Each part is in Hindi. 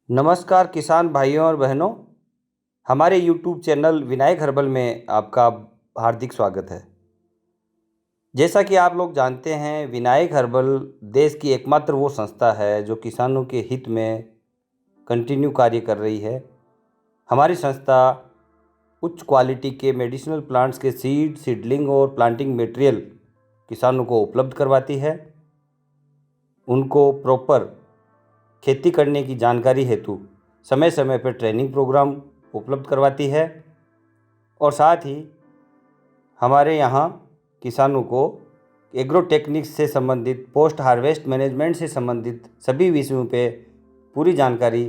नमस्कार किसान भाइयों और बहनों, हमारे यूट्यूब चैनल विनायक हर्बल में आपका हार्दिक स्वागत है। जैसा कि आप लोग जानते हैं, विनायक हर्बल देश की एकमात्र वो संस्था है जो किसानों के हित में कंटिन्यू कार्य कर रही है। हमारी संस्था उच्च क्वालिटी के मेडिसिनल प्लांट्स के सीड, सीडलिंग और प्लांटिंग मटेरियल किसानों को उपलब्ध करवाती है। उनको प्रॉपर खेती करने की जानकारी हेतु समय समय पर ट्रेनिंग प्रोग्राम उपलब्ध करवाती है और साथ ही हमारे यहाँ किसानों को एग्रोटेक्निक्स से संबंधित, पोस्ट हार्वेस्ट मैनेजमेंट से संबंधित सभी विषयों पे पूरी जानकारी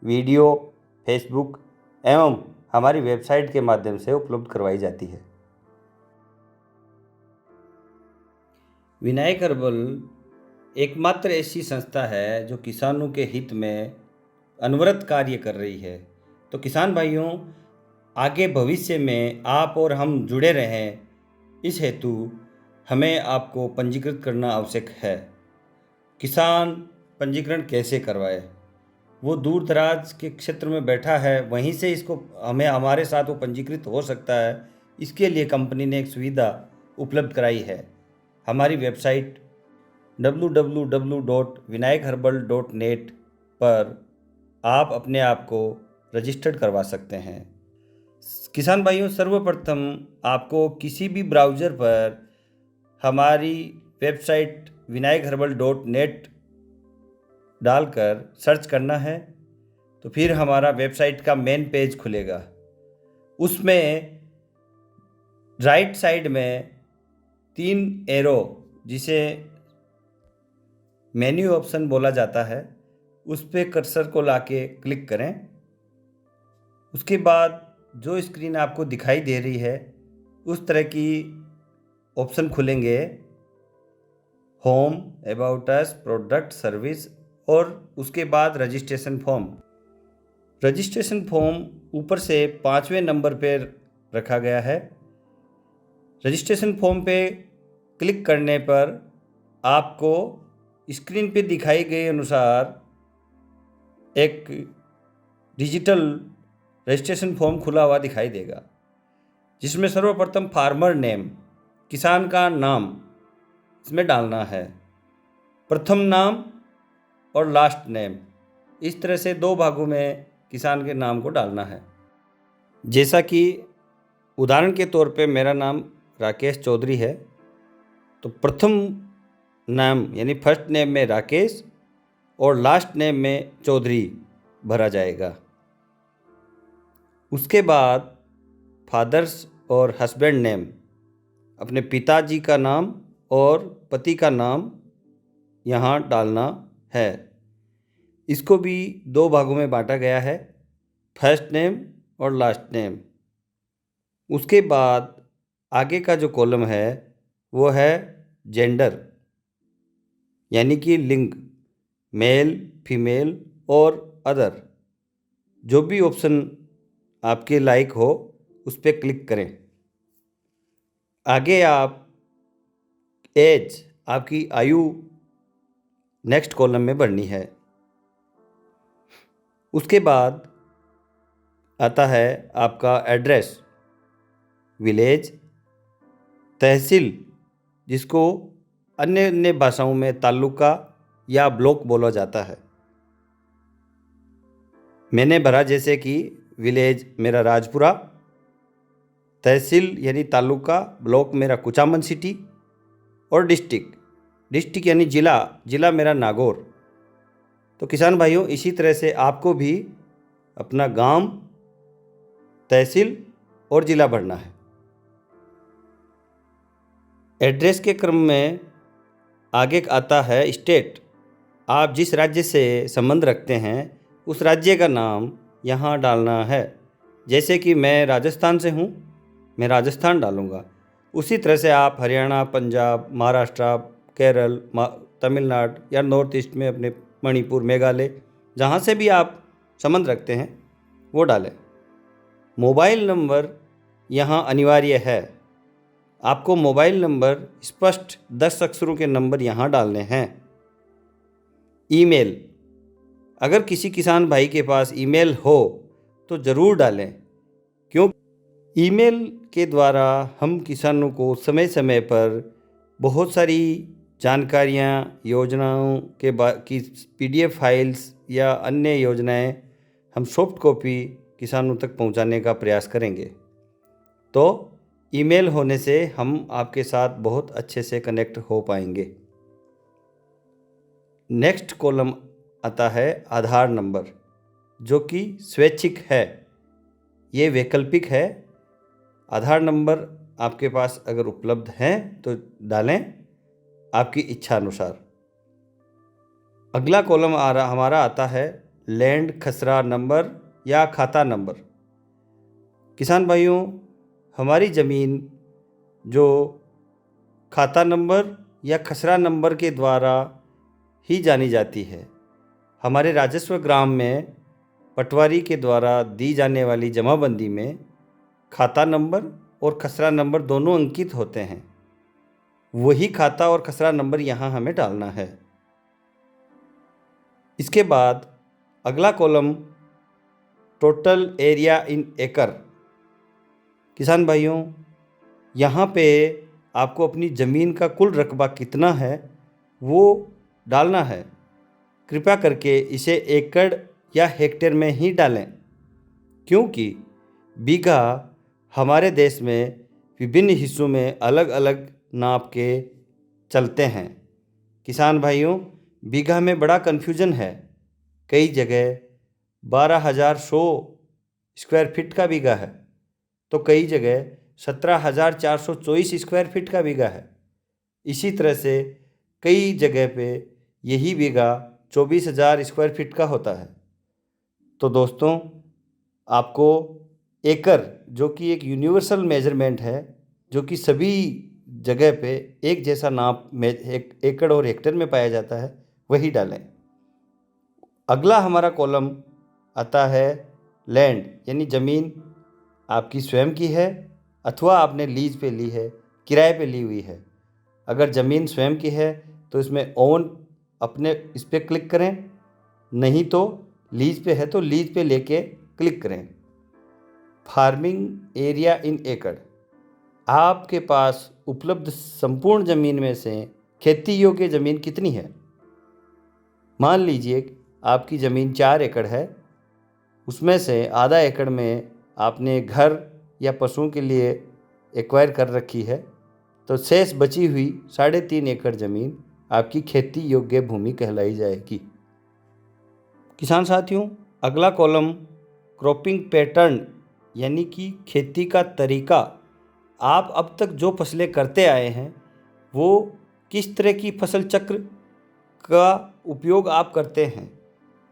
वीडियो, फेसबुक एवं हमारी वेबसाइट के माध्यम से उपलब्ध करवाई जाती है। विनायक हर्बल एकमात्र ऐसी संस्था है जो किसानों के हित में अनवरत कार्य कर रही है। तो किसान भाइयों, आगे भविष्य में आप और हम जुड़े रहें, इस हेतु हमें आपको पंजीकृत करना आवश्यक है। किसान पंजीकरण कैसे करवाए? वो दूर दराज के क्षेत्र में बैठा है, वहीं से इसको हमारे साथ वो पंजीकृत हो सकता है। इसके लिए कंपनी ने एक सुविधा उपलब्ध कराई है। हमारी वेबसाइट www.vinayakherbal.net पर आप अपने आप को रजिस्टर्ड करवा सकते हैं। किसान भाइयों, सर्वप्रथम आपको किसी भी ब्राउज़र पर हमारी वेबसाइट vinayakherbal.net डालकर सर्च करना है। तो फिर हमारा वेबसाइट का मेन पेज खुलेगा। उसमें राइट साइड में 3 एरो, जिसे मेन्यू ऑप्शन बोला जाता है, उस पर कर्सर को लाके क्लिक करें। उसके बाद जो स्क्रीन आपको दिखाई दे रही है, उस तरह की ऑप्शन खुलेंगे। Home, about us, product, service और उसके बाद रजिस्ट्रेशन फॉर्म। रजिस्ट्रेशन फॉर्म ऊपर से 5वें नंबर पर रखा गया है। रजिस्ट्रेशन फॉर्म पे क्लिक करने पर आपको स्क्रीन पे दिखाई गए अनुसार एक डिजिटल रजिस्ट्रेशन फॉर्म खुला हुआ दिखाई देगा, जिसमें सर्वप्रथम फार्मर नेम, किसान का नाम इसमें डालना है। प्रथम नाम और लास्ट नेम, इस तरह से 2 भागों में किसान के नाम को डालना है। जैसा कि उदाहरण के तौर पे मेरा नाम राकेश चौधरी है, तो प्रथम नाम यानी फर्स्ट नेम में राकेश और लास्ट नेम में चौधरी भरा जाएगा। उसके बाद फादर्स और हस्बैंड नेम, अपने पिताजी का नाम और पति का नाम यहाँ डालना है। इसको भी 2 भागों में बांटा गया है, फर्स्ट नेम और लास्ट नेम। उसके बाद आगे का जो कॉलम है वो है जेंडर, यानी कि लिंग, मेल, फीमेल और अदर। जो भी ऑप्शन आपके लायक हो उस पर क्लिक करें। आगे आप एज, आपकी आयु नेक्स्ट कॉलम में भरनी है। उसके बाद आता है आपका एड्रेस, विलेज, तहसील, जिसको अन्य अन्य भाषाओं में तालुका या ब्लॉक बोला जाता है। मैंने भरा जैसे कि विलेज मेरा राजपुरा, तहसील यानी तालुका, ब्लॉक मेरा कुचामन सिटी और डिस्ट्रिक्ट यानी जिला मेरा नागौर। तो किसान भाइयों, इसी तरह से आपको भी अपना गांव, तहसील और ज़िला भरना है। एड्रेस के क्रम में आगे आता है स्टेट। आप जिस राज्य से संबंध रखते हैं उस राज्य का नाम यहाँ डालना है। जैसे कि मैं राजस्थान से हूँ, मैं राजस्थान डालूँगा। उसी तरह से आप हरियाणा, पंजाब, महाराष्ट्र, केरल, तमिलनाडु या नॉर्थ ईस्ट में अपने मणिपुर, मेघालय, जहाँ से भी आप संबंध रखते हैं वो डालें। मोबाइल नंबर यहाँ अनिवार्य है। आपको मोबाइल नंबर स्पष्ट 10 अक्षरों के नंबर यहाँ डालने हैं। ईमेल, अगर किसी किसान भाई के पास ईमेल हो तो ज़रूर डालें, क्यों ईमेल के द्वारा हम किसानों को समय समय पर बहुत सारी जानकारियाँ, योजनाओं के की PDF फाइल्स या अन्य योजनाएं हम सॉफ्ट कॉपी किसानों तक पहुंचाने का प्रयास करेंगे। तो ईमेल होने से हम आपके साथ बहुत अच्छे से कनेक्ट हो पाएंगे। नेक्स्ट कॉलम आता है आधार नंबर, जो कि स्वैच्छिक है, ये वैकल्पिक है। आधार नंबर आपके पास अगर उपलब्ध हैं तो डालें, आपकी इच्छा अनुसार। अगला कॉलम हमारा आता है लैंड खसरा नंबर या खाता नंबर। किसान भाइयों, हमारी ज़मीन जो खाता नंबर या खसरा नंबर के द्वारा ही जानी जाती है। हमारे राजस्व ग्राम में पटवारी के द्वारा दी जाने वाली जमाबंदी में खाता नंबर और खसरा नंबर दोनों अंकित होते हैं। वही खाता और खसरा नंबर यहाँ हमें डालना है। इसके बाद अगला कॉलम टोटल एरिया इन एकड़। किसान भाइयों, यहाँ पे आपको अपनी ज़मीन का कुल रकबा कितना है वो डालना है। कृपया करके इसे एकड़ या हेक्टेयर में ही डालें, क्योंकि बीघा हमारे देश में विभिन्न हिस्सों में अलग अलग नाप के चलते हैं। किसान भाइयों, बीघा में बड़ा कन्फ्यूजन है। कई जगह 12,100 स्क्वायर फीट का बीघा है, तो कई जगह 17,424 स्क्वायर फीट का बीघा है। इसी तरह से कई जगह पे यही बीघा 24,000 स्क्वायर फीट का होता है। तो दोस्तों, आपको एकड़, जो कि एक यूनिवर्सल मेजरमेंट है, जो कि सभी जगह पे एक जैसा नाप में एकड़ और हेक्टेयर में पाया जाता है, वही डालें। अगला हमारा कॉलम आता है लैंड, यानी ज़मीन आपकी स्वयं की है अथवा आपने लीज पे ली है, किराए पे ली हुई है। अगर ज़मीन स्वयं की है तो इसमें ओन अपने इस पर क्लिक करें, नहीं तो लीज पे है तो लीज पे लेके क्लिक करें। फार्मिंग एरिया इन एकड़, आपके पास उपलब्ध संपूर्ण ज़मीन में से खेती योग्य ज़मीन कितनी है। मान लीजिए आपकी ज़मीन 4 एकड़ है, उसमें से आधा एकड़ में आपने घर या पशुओं के लिए एक्वायर कर रखी है, तो शेष बची हुई 3.5 एकड़ ज़मीन आपकी खेती योग्य भूमि कहलाई जाएगी। किसान साथियों, अगला कॉलम क्रॉपिंग पैटर्न, यानी कि खेती का तरीका। आप अब तक जो फसलें करते आए हैं वो किस तरह की फसल चक्र का उपयोग आप करते हैं।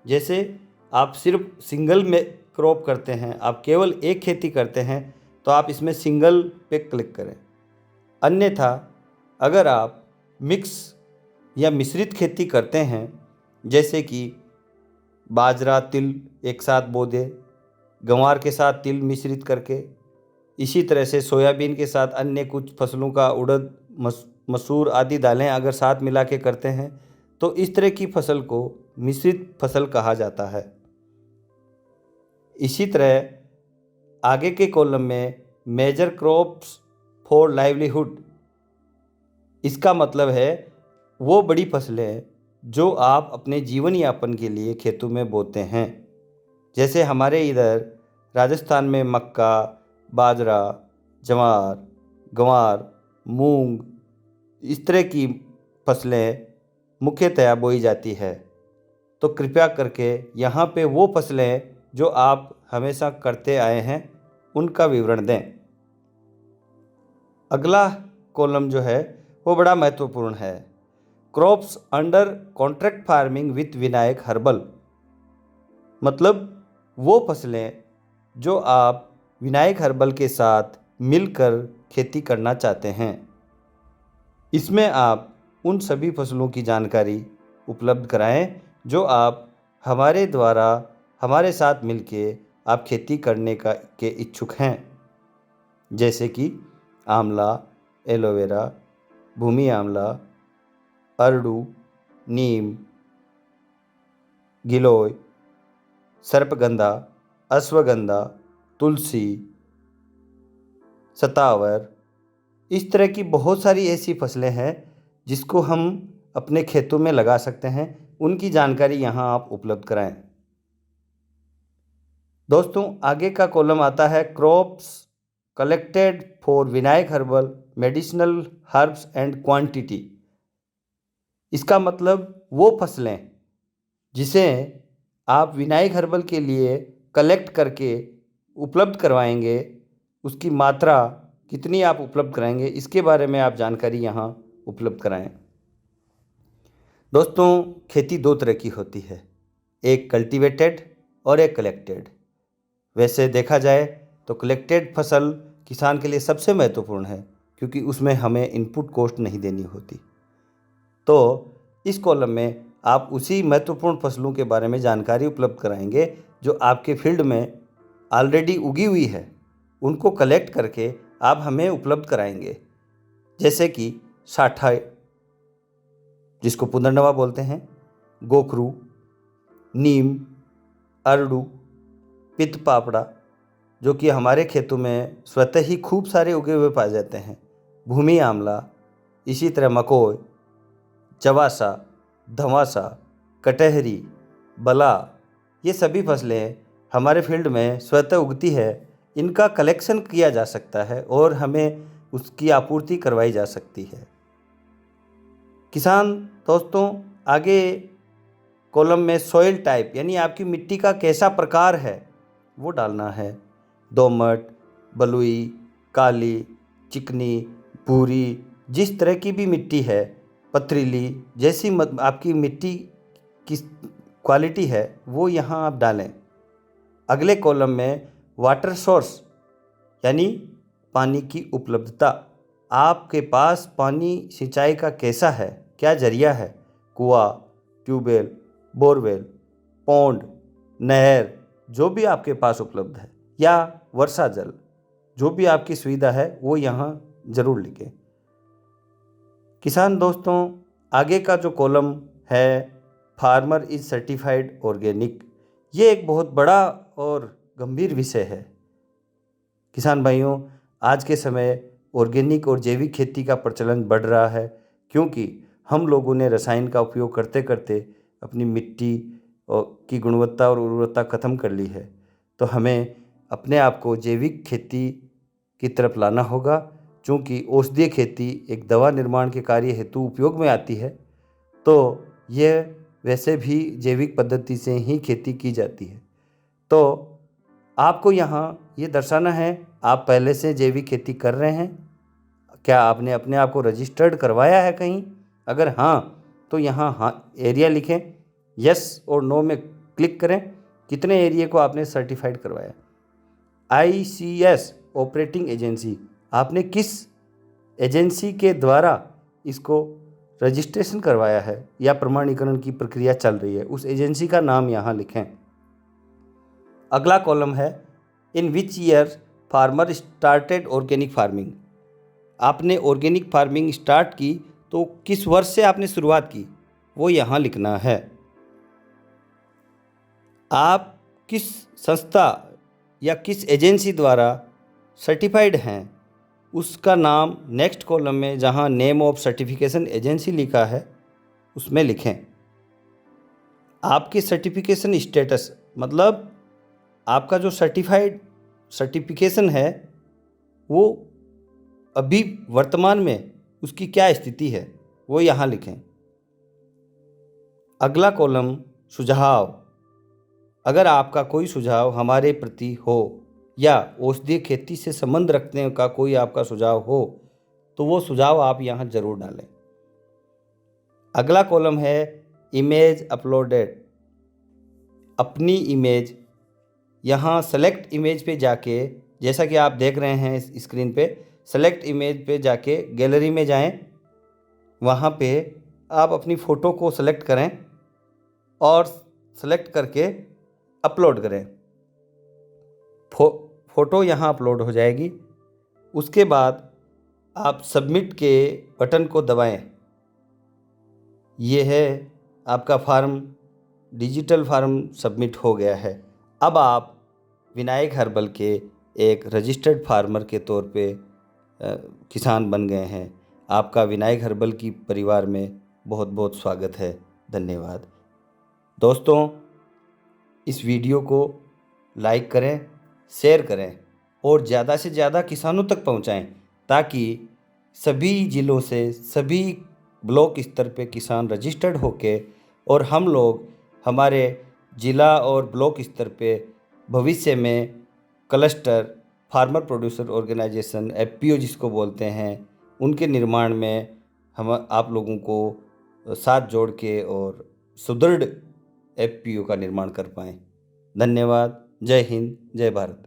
जैसे आप सिर्फ सिंगल में क्रॉप करते हैं, आप केवल एक खेती करते हैं, तो आप इसमें सिंगल पे क्लिक करें। अन्यथा अगर आप मिक्स या मिश्रित खेती करते हैं, जैसे कि बाजरा तिल एक साथ बो दे, गंवार के साथ तिल मिश्रित करके, इसी तरह से सोयाबीन के साथ अन्य कुछ फसलों का उड़द, मसूर आदि दालें अगर साथ मिला के करते हैं, तो इस तरह की फसल को मिश्रित फसल कहा जाता है। इसी तरह आगे के कॉलम में मेजर क्रॉप्स फॉर लाइवलीहुड, इसका मतलब है वो बड़ी फसलें जो आप अपने जीवन यापन के लिए खेतों में बोते हैं। जैसे हमारे इधर राजस्थान में मक्का, बाजरा, जवार, गंवार, मूंग, इस तरह की फसलें मुख्यतया बोई जाती है। तो कृपया करके यहाँ पे वो फसलें जो आप हमेशा करते आए हैं उनका विवरण दें। अगला कॉलम जो है वो बड़ा महत्वपूर्ण है, crops under contract farming with Vinayak herbal. मतलब वो फसलें जो आप विनायक हर्बल के साथ मिलकर खेती करना चाहते हैं। इसमें आप उन सभी फसलों की जानकारी उपलब्ध कराएं जो आप हमारे द्वारा हमारे साथ मिलके आप खेती करने के इच्छुक हैं। जैसे कि आंवला, एलोवेरा, भूमि आंवला, अरडू, नीम, गिलोय, सर्पगंधा, अश्वगंधा, तुलसी, सतावर, इस तरह की बहुत सारी ऐसी फसलें हैं जिसको हम अपने खेतों में लगा सकते हैं। उनकी जानकारी यहाँ आप उपलब्ध कराएं। दोस्तों, आगे का कॉलम आता है crops collected for Vinayak herbal medicinal herbs and quantity. इसका मतलब वो फसलें जिसे आप विनायक हर्बल के लिए कलेक्ट करके उपलब्ध करवाएंगे, उसकी मात्रा कितनी आप उपलब्ध कराएंगे, इसके बारे में आप जानकारी यहाँ उपलब्ध कराएं। दोस्तों, खेती दो तरह की होती है, एक कल्टीवेटेड और एक कलेक्टेड। वैसे देखा जाए तो कलेक्टेड फसल किसान के लिए सबसे महत्वपूर्ण है, क्योंकि उसमें हमें इनपुट कॉस्ट नहीं देनी होती। तो इस कॉलम में आप उसी महत्वपूर्ण फसलों के बारे में जानकारी उपलब्ध कराएंगे जो आपके फील्ड में ऑलरेडी उगी हुई है, उनको कलेक्ट करके आप हमें उपलब्ध कराएंगे। जैसे कि साठा, जिसको पुनर्नवा बोलते हैं, गोखरू, नीम, अरडू, पित्त पापड़ा, जो कि हमारे खेतों में स्वतः ही खूब सारे उगे हुए पाए जाते हैं, भूमि आंवला, इसी तरह मकोय, चवासा, धवासा, कटहरी, बला, ये सभी फसलें हमारे फील्ड में स्वतः उगती है। इनका कलेक्शन किया जा सकता है और हमें उसकी आपूर्ति करवाई जा सकती है। किसान दोस्तों, आगे कॉलम में सॉइल टाइप यानी आपकी मिट्टी का कैसा प्रकार है वो डालना है। दोमट, बलुई, काली, चिकनी, भूरी, जिस तरह की भी मिट्टी है, पथरीली, जैसी आपकी मिट्टी की क्वालिटी है वो यहाँ आप डालें। अगले कॉलम में वाटर सोर्स यानी पानी की उपलब्धता, आपके पास पानी सिंचाई का कैसा है, क्या जरिया है, कुआं, ट्यूबवेल, बोरवेल, पौंड, नहर, जो भी आपके पास उपलब्ध है, या वर्षा जल, जो भी आपकी सुविधा है वो यहाँ ज़रूर लिखें। किसान दोस्तों, आगे का जो कॉलम है फार्मर इज़ सर्टिफाइड ऑर्गेनिक, ये एक बहुत बड़ा और गंभीर विषय है। किसान भाइयों, आज के समय ऑर्गेनिक और जैविक खेती का प्रचलन बढ़ रहा है, क्योंकि हम लोगों ने रसायन का उपयोग करते करते अपनी मिट्टी की गुणवत्ता और उर्वरता ख़त्म कर ली है। तो हमें अपने आप को जैविक खेती की तरफ लाना होगा, क्योंकि औषधीय खेती एक दवा निर्माण के कार्य हेतु उपयोग में आती है। तो यह वैसे भी जैविक पद्धति से ही खेती की जाती है। तो आपको यहाँ ये दर्शाना है, आप पहले से जैविक खेती कर रहे हैं, क्या आपने अपने आप को रजिस्टर्ड करवाया है कहीं? अगर हाँ, तो यहाँ हाँ एरिया लिखें, यस और नो में क्लिक करें, कितने एरिया को आपने सर्टिफाइड करवाया। ICS ऑपरेटिंग एजेंसी, आपने किस एजेंसी के द्वारा इसको रजिस्ट्रेशन करवाया है या प्रमाणीकरण की प्रक्रिया चल रही है, उस एजेंसी का नाम यहाँ लिखें। अगला कॉलम है in which year farmer started organic farming, आपने ऑर्गेनिक फार्मिंग स्टार्ट की तो किस वर्ष से आपने शुरुआत की वो यहाँ लिखना है। आप किस संस्था या किस एजेंसी द्वारा सर्टिफाइड हैं उसका नाम नेक्स्ट कॉलम में जहाँ नेम ऑफ सर्टिफिकेशन एजेंसी लिखा है उसमें लिखें। आपके सर्टिफिकेशन स्टेटस, मतलब आपका जो सर्टिफिकेशन है वो अभी वर्तमान में उसकी क्या स्थिति है वो यहाँ लिखें। अगला कॉलम सुझाव, अगर आपका कोई सुझाव हमारे प्रति हो या औषधीय खेती से संबंध रखने का कोई आपका सुझाव हो तो वो सुझाव आप यहाँ ज़रूर डालें। अगला कॉलम है इमेज अपलोडेड, अपनी इमेज, यहाँ सेलेक्ट इमेज पे जाके, जैसा कि आप देख रहे हैं इस स्क्रीन पे, सेलेक्ट इमेज पे जाके गैलरी में जाएं, वहाँ पे आप अपनी फ़ोटो को सेलेक्ट करें और सेलेक्ट करके अपलोड करें। फ़ोटो यहाँ अपलोड हो जाएगी। उसके बाद आप सबमिट के बटन को दबाएं। ये है आपका फॉर्म डिजिटल फार्म सबमिट हो गया है। अब आप विनायक हर्बल के एक रजिस्टर्ड फार्मर के तौर पे किसान बन गए हैं। आपका विनायक हर्बल की परिवार में बहुत बहुत स्वागत है। धन्यवाद। दोस्तों, इस वीडियो को लाइक करें, शेयर करें और ज़्यादा से ज़्यादा किसानों तक पहुंचाएं, ताकि सभी ज़िलों से सभी ब्लॉक स्तर पे किसान रजिस्टर्ड होके और हम लोग हमारे ज़िला और ब्लॉक स्तर पे भविष्य में cluster farmer producer organisation FPO जिसको बोलते हैं, उनके निर्माण में हम आप लोगों को साथ जोड़ के और सुदृढ़ एफपीओ का निर्माण कर पाएँ। धन्यवाद। जय हिंद, जय भारत।